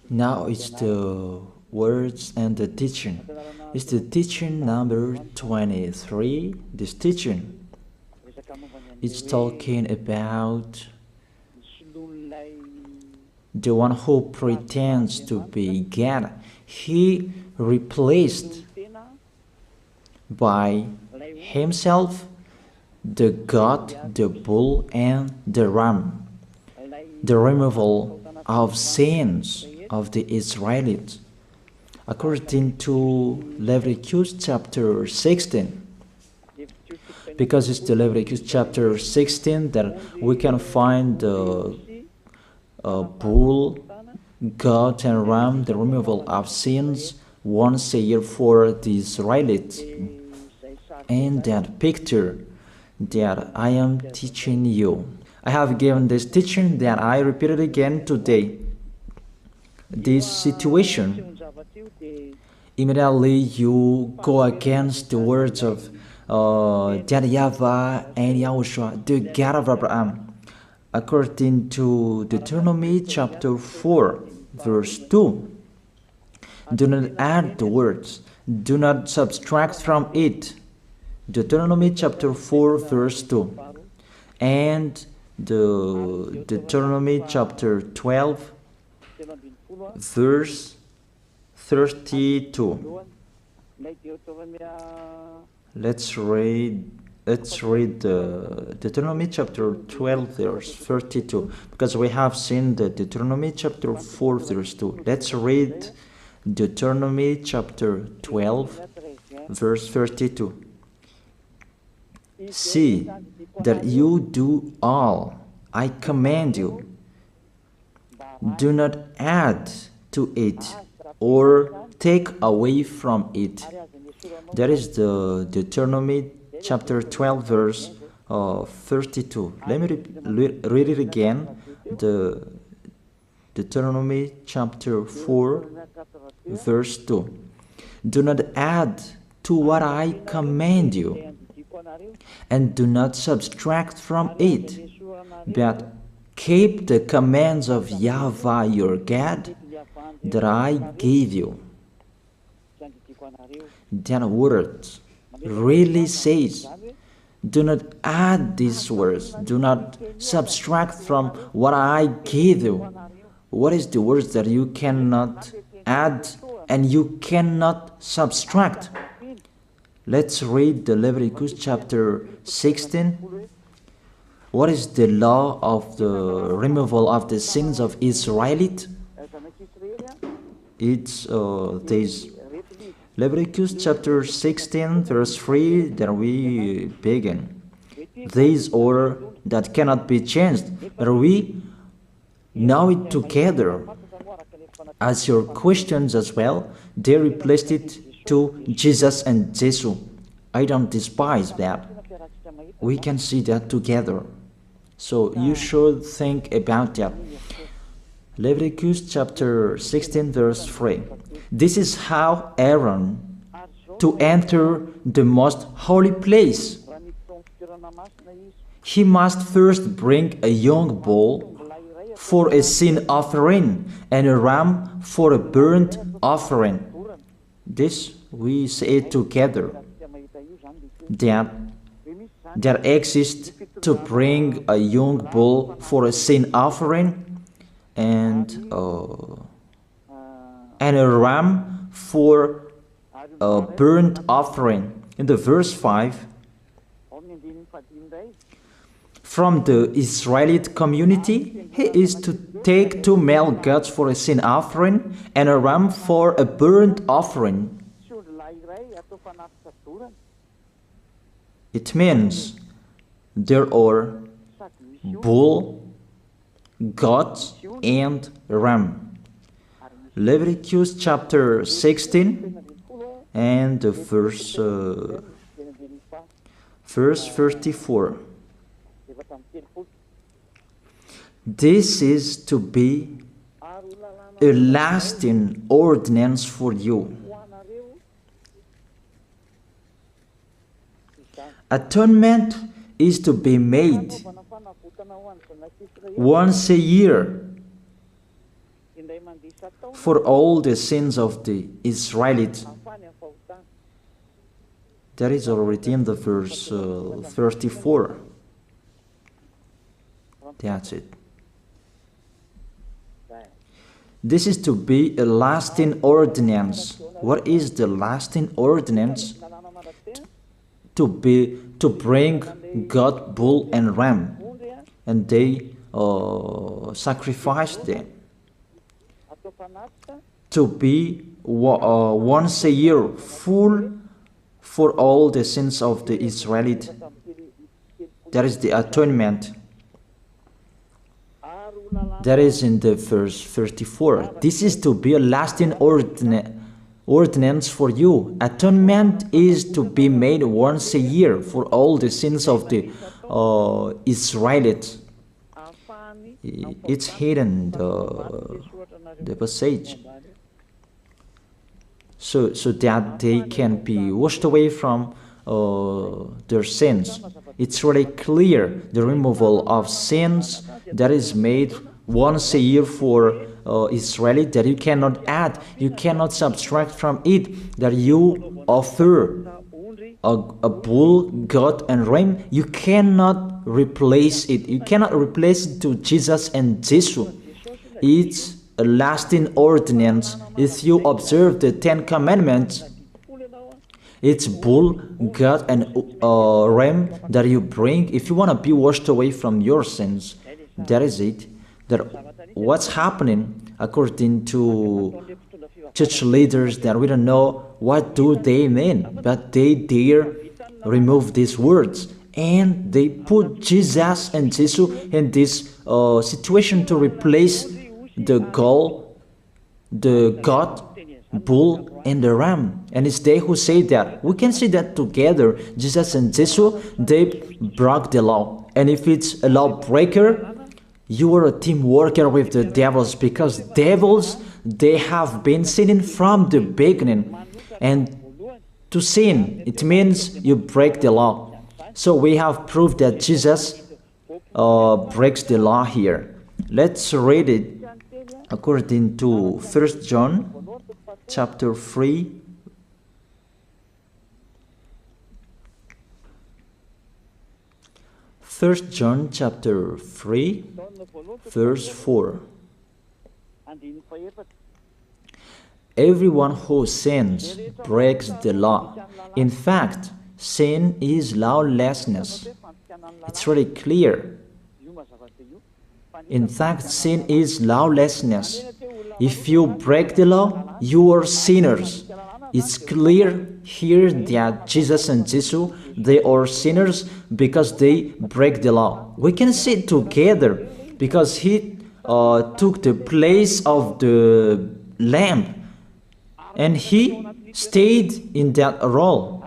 Now it's the words and the teaching. It's the teaching number 23. This teaching, it's talking about the one who pretends to be God. He replaced by himself the goat, the bull, and the ram. The removal of sins of the Israelites. According to Leviticus chapter 16, because it's the Leviticus chapter 16 that we can find the bull, goat, and ram, the removal of sins once a year for the Israelites. And that picture that I am teaching you, I have given this teaching that I repeated again today. This situation, immediately you go against the words of that YAHVAH and YAHOSHUAH, the God of Abraham. According to Deuteronomy chapter 4, verse 2, do not add the words, do not subtract from it. Deuteronomy chapter 4, verse 2. And the Deuteronomy chapter 12, verse 32. Let's read Deuteronomy chapter 12, verse 32, because we have seen the Deuteronomy chapter 4, verse 2. Let's read Deuteronomy chapter 12, verse 32. See that you do all I command you. Do not add to it or take away from it. That is the Deuteronomy chapter 12, verse 32. Let me read it again. The Deuteronomy chapter 4, verse 2. Do not add to what I command you, and do not subtract from it, but keep the commands of YAHVAH your God that I gave you. That word really says, do not add these words, do not subtract from what I gave you. What is the words that you cannot add and you cannot subtract? Let's read the Leviticus chapter 16. What is the law of the removal of the sins of Israelite? It's this Leviticus chapter 16, verse 3 that we begin. These order that cannot be changed, but we know it together. As your questions as well, they replaced it to Jesus and Jesus. I don't despise that. We can see that together. So you should think about that. Leviticus chapter 16, verse 3. This is how Aaron to enter the most holy place. He must first bring a young bull for a sin offering and a ram for a burnt offering. This we say together, that exists to bring a young bull for a sin offering and a ram for a burnt offering. In the verse 5, from the Israelite community, he is to take 2 male goats for a sin offering and a ram for a burnt offering. It means there are bull, goat, and ram. Leviticus chapter 16 and verse 34. This is to be a lasting ordinance for you. Atonement is to be made once a year for all the sins of the Israelites. That is already in the verse 34. That's it. This is to be a lasting ordinance. What is the lasting ordinance? To bring God, bull and ram, and they sacrificed them. To be once a year full for all the sins of the Israelites. That is the atonement. That is in the verse 34. This is to be a lasting ordinance for you. Atonement is to be made once a year for all the sins of the Israelites. It's hidden, the passage, so that they can be washed away from their sins. It's really clear, the removal of sins that is made once a year for Israeli, that you cannot add, you cannot subtract from it, that you offer a bull, goat and ram, you cannot replace it. You cannot replace it to Jesus and Jesus. It's a lasting ordinance. If you observe the 10 Commandments, it's bull, goat and ram that you bring if you want to be washed away from your sins. That is it. That what's happening according to church leaders, that we don't know what do they mean, but they dare remove these words and they put Jesus and Jesus in this situation to replace the goat, bull and the ram. And it's they who say that. We can see that together, Jesus and Jesus, they broke the law. And if it's a lawbreaker, you are a team worker with the devils, because devils, they have been sinning from the beginning. And to sin, it means you break the law. So we have proved that Jesus breaks the law here. Let's read it according to 1 John chapter 3. First John chapter 3, verse 4. Everyone who sins breaks the law. In fact, sin is lawlessness. It's really clear. In fact, sin is lawlessness. If you break the law, you are sinners. It's clear here that Jesus and Jesus, they are sinners because they break the law. We can see it together because he took the place of the lamb and he stayed in that role.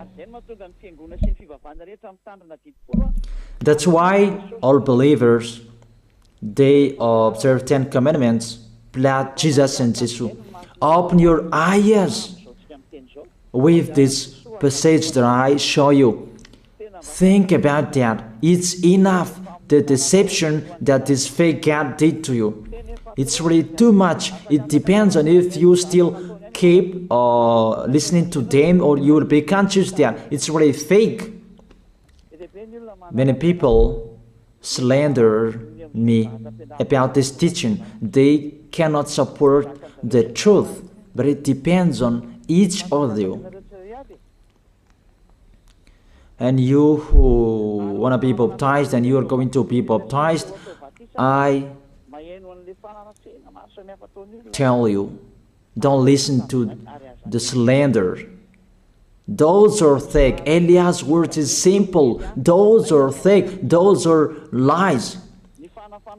That's why all believers, they observe 10 commandments, blood Jesus and Jesus. Open your eyes with this passage that I show you. Think about that. It's enough, the deception that this fake God did to you. It's really too much. It depends on if you still keep listening to them, or you will be conscious that it's really fake. Many people slander me about this teaching. They cannot support the truth, but it depends on each of you. And you who want to be baptized and you are going to be baptized, I tell you, don't listen to the slander. Those are fake. Eliah's words is simple. Those are fake. Those are lies.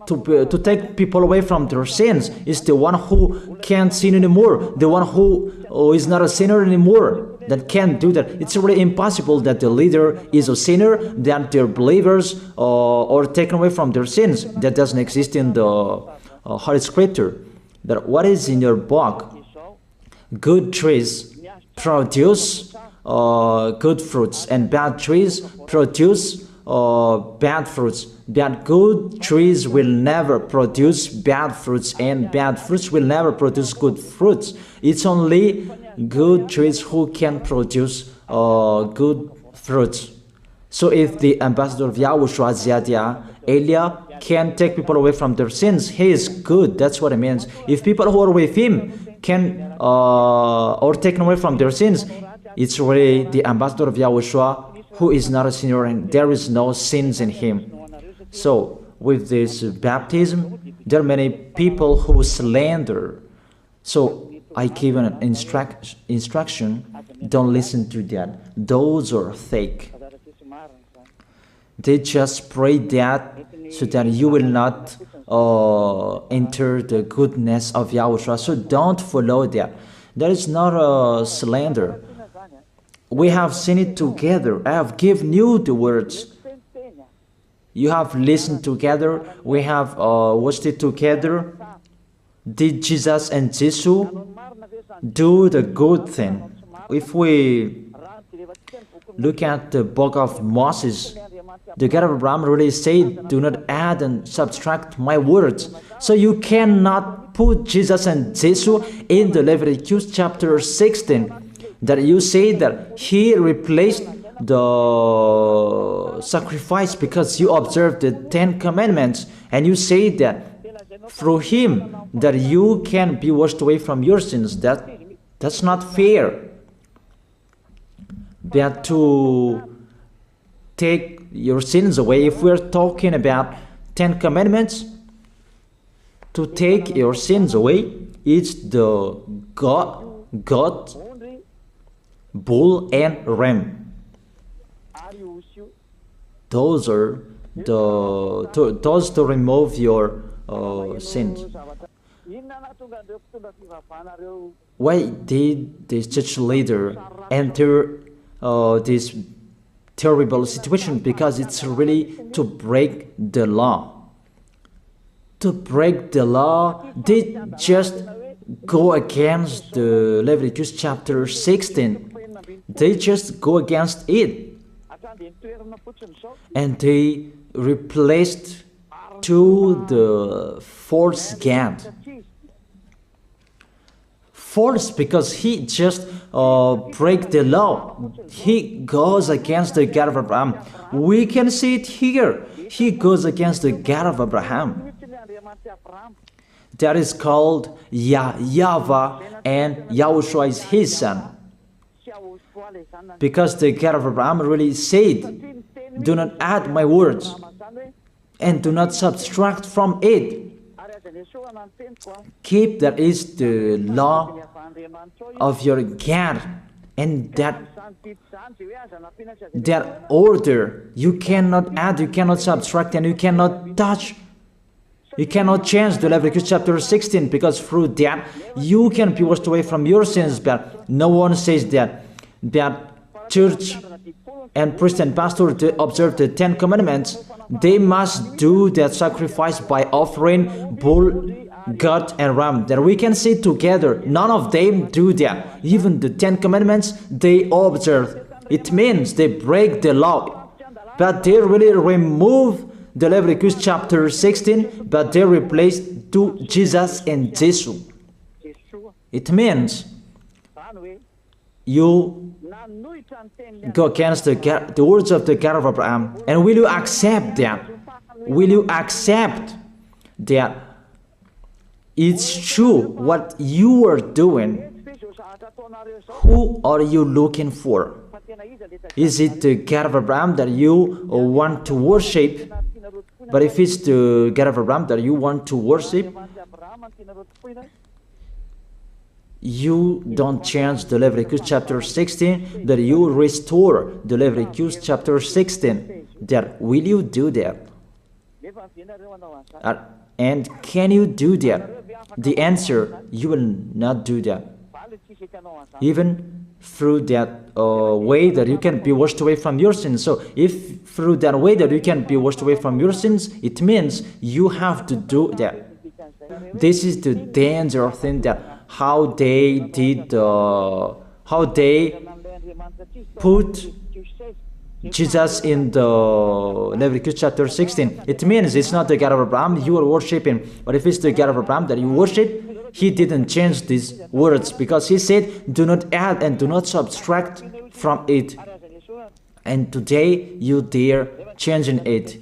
To take people away from their sins is the one who can't sin anymore. The one who is not a sinner anymore, that can't do that. It's really impossible that the leader is a sinner, that their believers are taken away from their sins. That doesn't exist in the Holy Scripture. That what is in your book? Good trees produce good fruits, and bad trees produce bad fruits. That good trees will never produce bad fruits, and bad fruits will never produce good fruits. It's only good trees who can produce good fruits. So if the ambassador of Yahushua, Ziadia, Elia, can take people away from their sins, he is good. That's what it means. If people who are with him can or taken away from their sins, it's really the ambassador of Yahushua who is not a sinner, and there is no sins in him. So with this baptism, there are many people who slander. So I give an instruction, don't listen to that. Those are fake. They just pray that so that you will not enter the goodness of Yahushua. So don't follow that. That is not a slander. We have seen it together. I have given you the words. You have listened together. We have watched it together. Did Jesus and Jesus do the good thing? If we look at the book of Moses, the God of Abraham really said, do not add and subtract my words. So you cannot put Jesus and Jesus in the Leviticus chapter 16. That you say that he replaced the sacrifice because you observed the 10 commandments, and you say that through him that you can be washed away from your sins. That's not fair. That to take your sins away, if we're talking about 10 commandments, to take your sins away, it's the God, bull and ram. Those are those to remove your sins. Why did this church leader enter this terrible situation? Because it's really to break the law. To break the law, they just go against the Leviticus chapter 16. They just go against it. And they replaced to the false God. False because he just break the law. He goes against the God of Abraham. We can see it here. He goes against the God of Abraham. That is called YAHVAH, and YAHOSHUAH is his son. Because the God of Abraham really said, do not add my words and do not subtract from it. Keep, that is the law of your God, and that order. You cannot add, you cannot subtract, and you cannot touch. You cannot change the Leviticus chapter 16, because through that you can be washed away from your sins. But no one says that church and priest and pastor to observe the 10 commandments, they must do that sacrifice by offering bull, goat, and ram. That we can see together. None of them do that. Even the 10 commandments they observe. It means they break the law, but they really remove the Leviticus chapter 16, but they replace to Jesus and Jesus. It means you go against the words of the God of Abraham. And will you accept that? Will you accept that it's true what you are doing? Who are you looking for? Is it the God of Abraham that you want to worship? But if it's the God of Abraham that you want to worship, you don't change the Leviticus chapter 16, that you restore the Leviticus chapter 16. That will you do that? And can you do that? The answer, you will not do that. Even through that way that you can be washed away from your sins. So if through that way that you can be washed away from your sins, it means you have to do that. This is the danger thing, that how they did, how they put Jesus in the Leviticus chapter 16, it means it's not the God of Abraham you are worshiping. But if it's the God of Abraham that you worship, he didn't change these words, because he said, do not add and do not subtract from it. And today you dare changing it.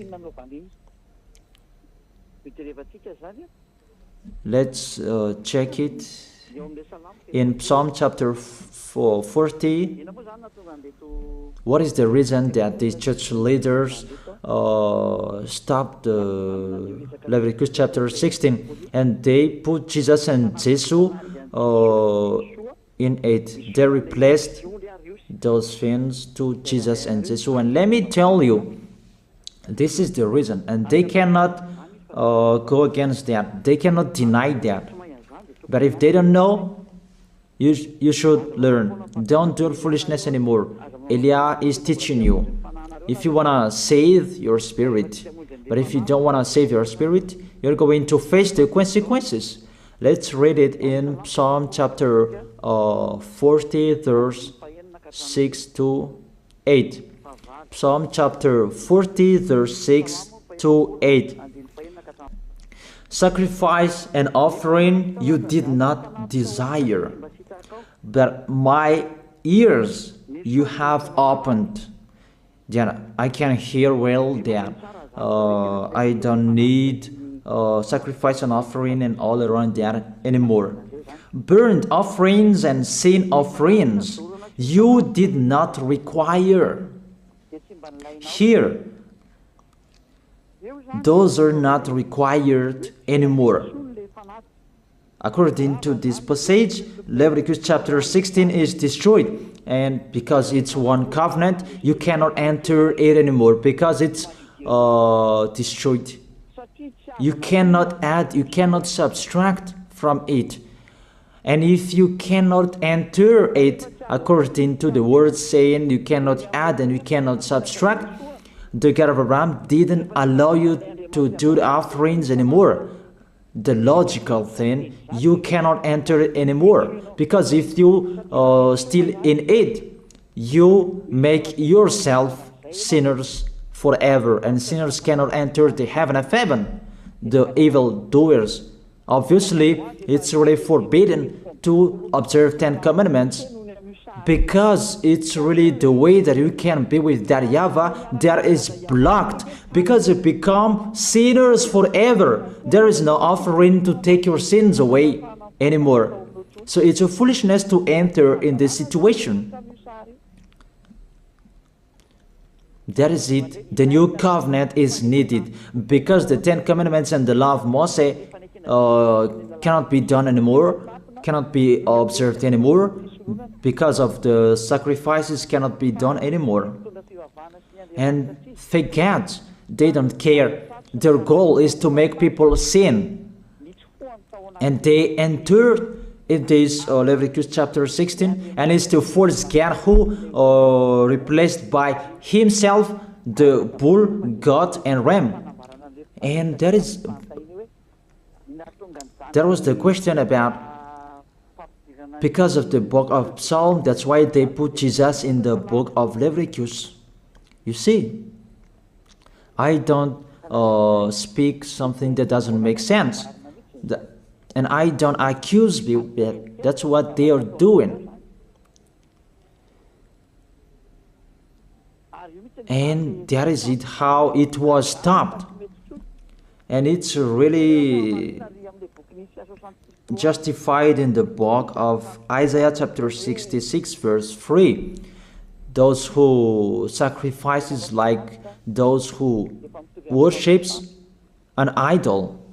Let's check it in Psalm chapter 40. What is the reason that these church leaders stopped the Leviticus chapter 16 and they put Jesus and Jesus in it? They replaced those things to Jesus and Jesus. And let me tell you, this is the reason, and they cannot go against that. They cannot deny that. But if they don't know, you should learn. Don't do foolishness anymore. Elia is teaching you. If you want to save your spirit, but if you don't want to save your spirit, you're going to face the consequences. Let's read it in Psalm chapter 40, verse 6 to 8. Psalm chapter 40, verse 6 to 8. Sacrifice and offering you did not desire, but my ears you have opened. Then I can hear well that I don't need sacrifice and offering and all around that anymore. Burnt offerings and sin offerings you did not require. Here, those are not required anymore. According to this passage, Leviticus chapter 16 is destroyed, and because it's one covenant, you cannot enter it anymore because it's destroyed. You cannot add, you cannot subtract from it. And if you cannot enter it according to the word saying you cannot add and you cannot subtract, the God of Abraham didn't allow you to do the offerings anymore. The logical thing, you cannot enter it anymore, because if you still in it, you make yourself sinners forever, and sinners cannot enter the heaven of heaven, the evil doers. Obviously, it's really forbidden to observe 10 commandments, because it's really the way that you can be with that YAHVAH that is blocked, because you become sinners forever. There is no offering to take your sins away anymore. So it's a foolishness to enter in this situation. That is it. The new covenant is needed, because the 10 commandments and the law of Moses cannot be done anymore, cannot be observed anymore, because of the sacrifices cannot be done anymore. And fake gods, they don't care. Their goal is to make people sin. And they enter in this Leviticus chapter 16, and is to force God who replaced by himself the bull, goat, and ram. And there was the question about, because of the book of Psalm, that's why they put Jesus in the book of Leviticus. You see, I don't speak something that doesn't make sense. And I don't accuse people. That's what they are doing. And that is it, how it was stopped. And it's really justified in the book of Isaiah chapter 66 verse 3. Those who sacrifices like those who worships an idol.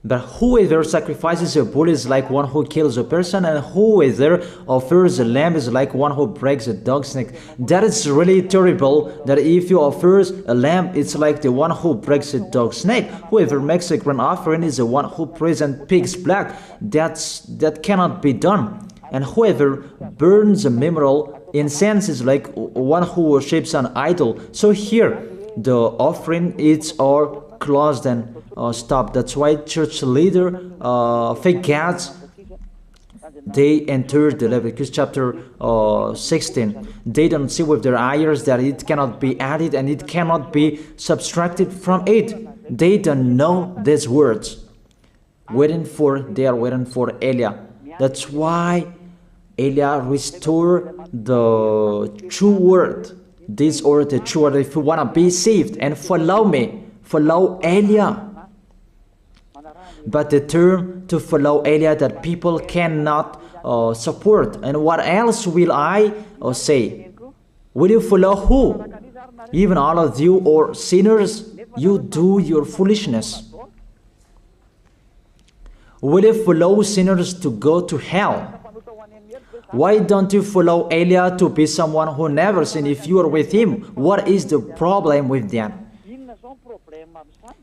But whoever sacrifices a bull is like one who kills a person, and whoever offers a lamb is like one who breaks a dog's neck. That is really terrible, that if you offers a lamb, it's like the one who breaks a dog's neck. Whoever makes a grain offering is the one who prays and pig's blood. That cannot be done. And whoever burns a memorial incense is like one who worships an idol. So here, the offering, it's all closed and stopped. That's why church leader, fake gods, they entered the Leviticus chapter 16. They don't see with their eyes that it cannot be added and it cannot be subtracted from it. They don't know these words. They are waiting for Eliah. That's why Eliah restored the true word. This word, the true word. If you want to be saved and follow me, follow Eliah. But the term to follow Eliah that people cannot support. And what else will I say? Will you follow who? Even all of you or sinners, you do your foolishness. Will you follow sinners to go to hell? Why don't you follow Eliah to be someone who never sinned if you are with him? What is the problem with that?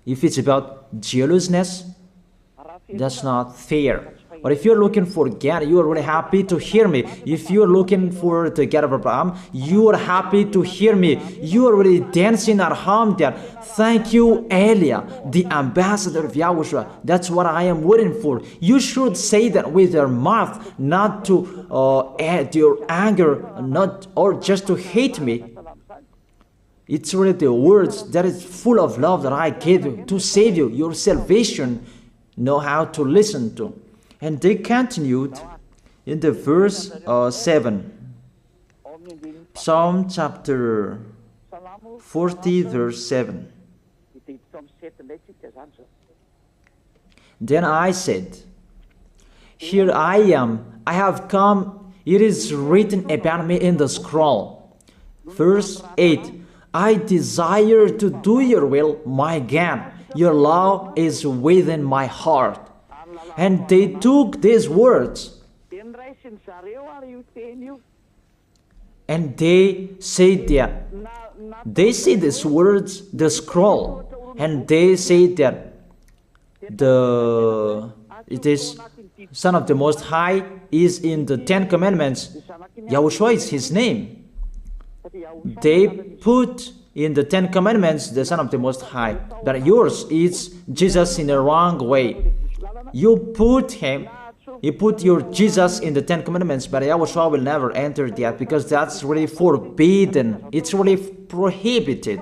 If it's about jealousness, that's not fair. But if you're looking for God, you are really happy to hear me. If you're looking for the God of Abraham, you are happy to hear me. You are really dancing at home there. Thank you, Eliah, the ambassador of Yahushua. That's what I am waiting for. You should say that with your mouth, not to add your anger, not or just to hate me. It's really the words that is full of love that I gave you to save you. Your salvation, know how to listen to. And they continued in the verse 7. Psalm chapter 40 verse 7. Then I said, here I am, I have come, it is written about me in the scroll. Verse 8. I desire to do your will, my God. Your law is within my heart. And they took these words and they say that they see these words, the scroll, and they say that it is Son of the Most High is in the 10 Commandments. YAHOSHUAH is his name. They put in the 10 Commandments the Son of the Most High, but yours is Jesus in the wrong way. You put your Jesus in the 10 Commandments, but YAHOSHUAH will never enter that because that's really forbidden. It's really prohibited.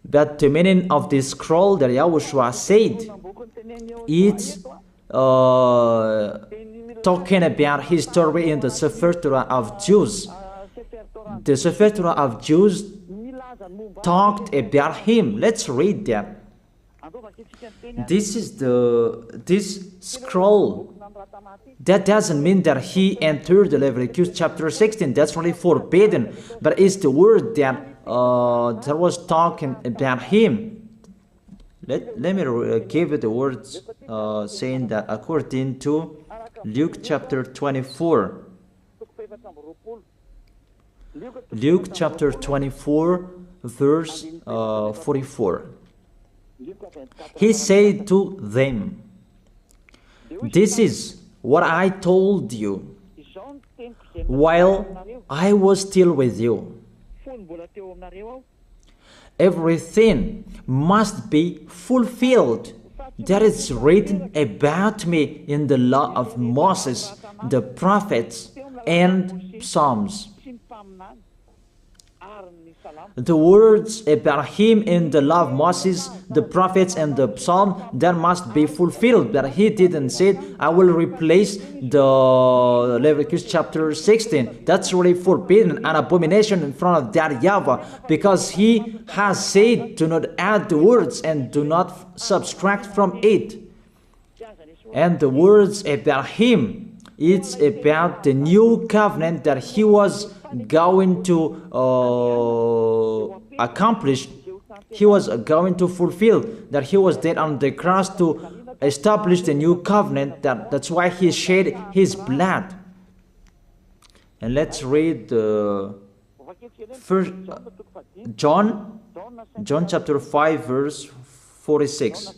But the meaning of this scroll that YAHOSHUAH said, it's talking about his story in the Sefer Torah of Jews. The Sefer Torah of Jews talked about him. Let's read that. This is this scroll. That doesn't mean that he entered the Leviticus chapter 16. That's really forbidden. But it's the word that was talking about him. Let me give you the words saying that according to Luke chapter 24. Luke chapter 24 verse 44. He said to them, this is what I told you while I was still with you. Everything must be fulfilled that is written about me in the law of Moses, the prophets, and Psalms. The words about him in the law of Moses, the prophets, and the psalm, that must be fulfilled. But he didn't say, I will replace the Leviticus chapter 16. That's really forbidden, an abomination in front of that YAHVAH, because he has said, do not add the words and do not subtract from it. And the words about him, it's about the new covenant that he was going to accomplish. He was going to fulfill, that he was dead on the cross to establish the new covenant. That's why he shed his blood. And let's read first John chapter 5 verse 46.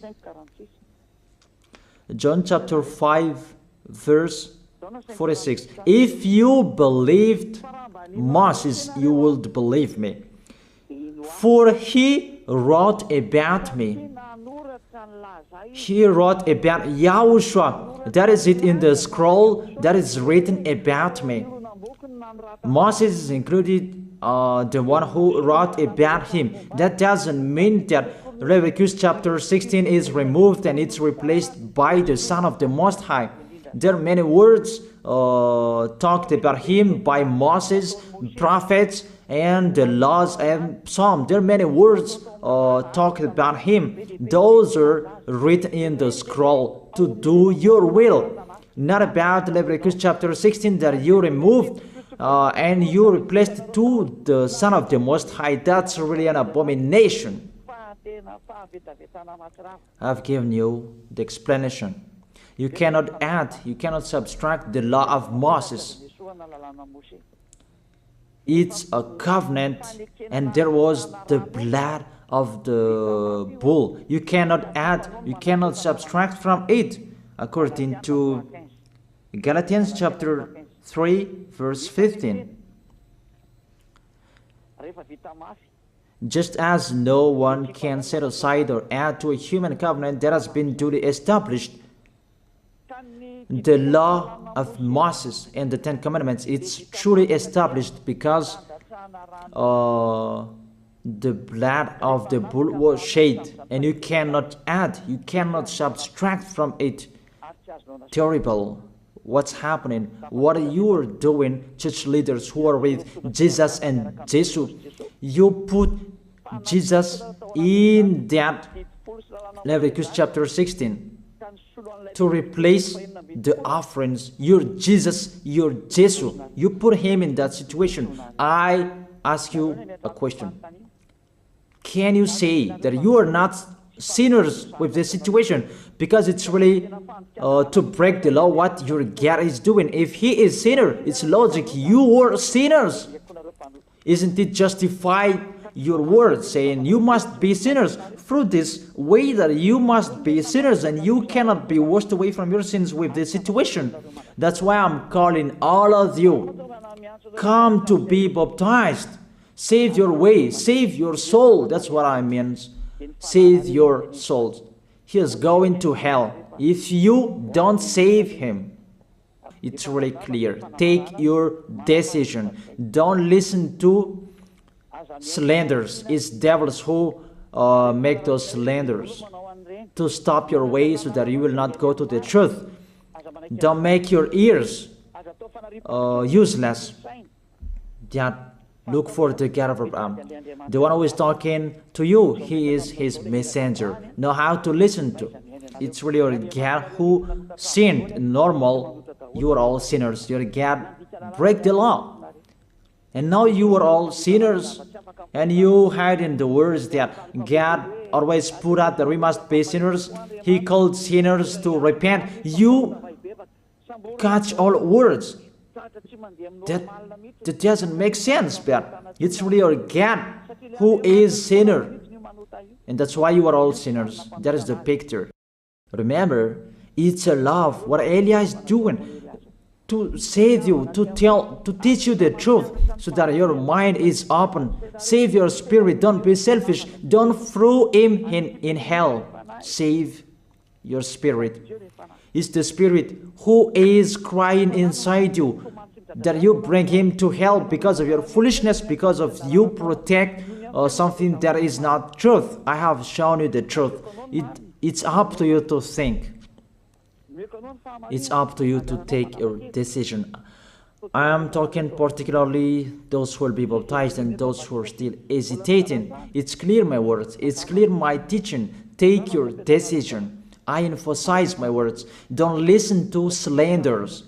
John chapter 5 verse 46. If you believed Moses, you would believe me, for he wrote about me. He wrote about Yahushua. That is it in the scroll that is written about me. Moses is included, the one who wrote about him. That doesn't mean that Leviticus chapter 16 is removed and it's replaced by the Son of the Most High. There are many words talked about him by Moses, prophets, and the laws and Psalm. There are many words talked about him. Those are written in the scroll to do your will. Not about Leviticus chapter 16 that you removed and you replaced to the Son of the Most High. That's really an abomination. I've given you the explanation. You cannot add, you cannot subtract the law of Moses. It's a covenant, and there was the blood of the bull. You cannot add, you cannot subtract from it, according to Galatians chapter 3, verse 15. Just as no one can set aside or add to a human covenant that has been duly established, the law of Moses and the Ten Commandments, it's truly established because the blood of the bull was shed, and you cannot add, you cannot subtract from it. Terrible. What's happening? What you are doing, church leaders who are with Jesus and Jesus? You put Jesus in that Leviticus chapter 16 to replace the offerings. Your Jesus, your Jesus. You put him in that situation. I ask you a question. Can you say that you are not sinners with this situation? Because it's really to break the law what your God is doing. If he is sinner, it's logic. You are sinners. Isn't it justify your word saying you must be sinners through this way that you must be sinners and you cannot be washed away from your sins with this situation? That's why I'm calling all of you, come to be baptized. Save your way, save your soul. That's what I mean. Save your souls. He is going to hell if you don't save him. It's really clear. Take your decision. Don't listen to slanders. It's devils who make those slanders to stop your way so that you will not go to the truth. Don't make your ears useless. Look for the God of Abraham. The one who is talking to you, he is his messenger. Know how to listen to. It's really your God who sinned. Normal, you are all sinners. Your God break the law. And now you are all sinners. And you hide in the words that God always put out that we must be sinners. He called sinners to repent. You catch all words. That doesn't make sense, but it's really your God who is sinner. And that's why you are all sinners. That is the picture. Remember, it's a love. What Elia is doing to save you, to teach you the truth so that your mind is open. Save your spirit. Don't be selfish. Don't throw him in hell. Save your spirit. It's the spirit who is crying inside you that you bring him to hell because of your foolishness, because of you protect something that is not truth. I have shown you the truth. It's up to you to think. It's up to you to take your decision. I am talking particularly those who will be baptized and those who are still hesitating. It's clear my words. It's clear my teaching. Take your decision. I emphasize my words. Don't listen to slanders.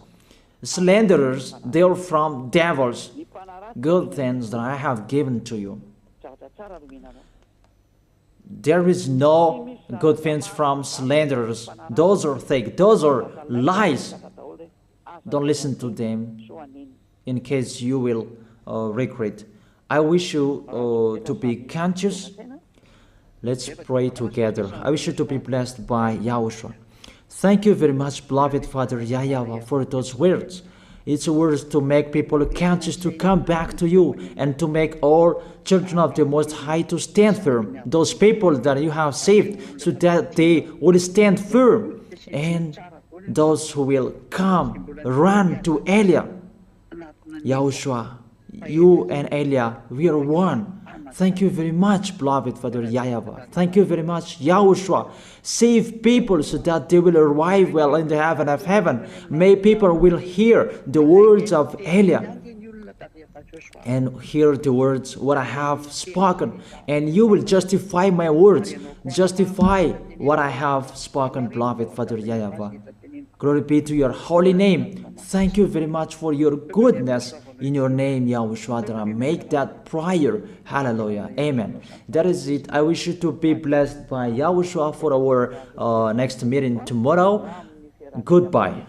Slanderers, they are from devils. Good things that I have given to you. There is no good things from slanderers. Those are fake. Those are lies. Don't listen to them in case you will regret. I wish you to be conscious. Let's pray together. I wish you to be blessed by YAHOSHUAH. Thank you very much, beloved Father YAHVAH, for those words. It's words to make people conscious to come back to you and to make all children of the Most High to stand firm. Those people that you have saved so that they will stand firm. And those who will come, run to Elia. Yahushua, you and Elia, we are one. Thank you very much, beloved Father YAHVAH. Thank you very much, Yahushua. Save people so that they will arrive well in the heaven of heaven. May people will hear the words of Elia and hear the words what I have spoken, and you will justify my words, justify what I have spoken, beloved Father YAHVAH. Glory be to your holy name. Thank you very much for your goodness. In your name, Yahushua, that I make that prayer. Hallelujah. Amen. That is it. I wish you to be blessed by Yahushua for our next meeting tomorrow. Goodbye.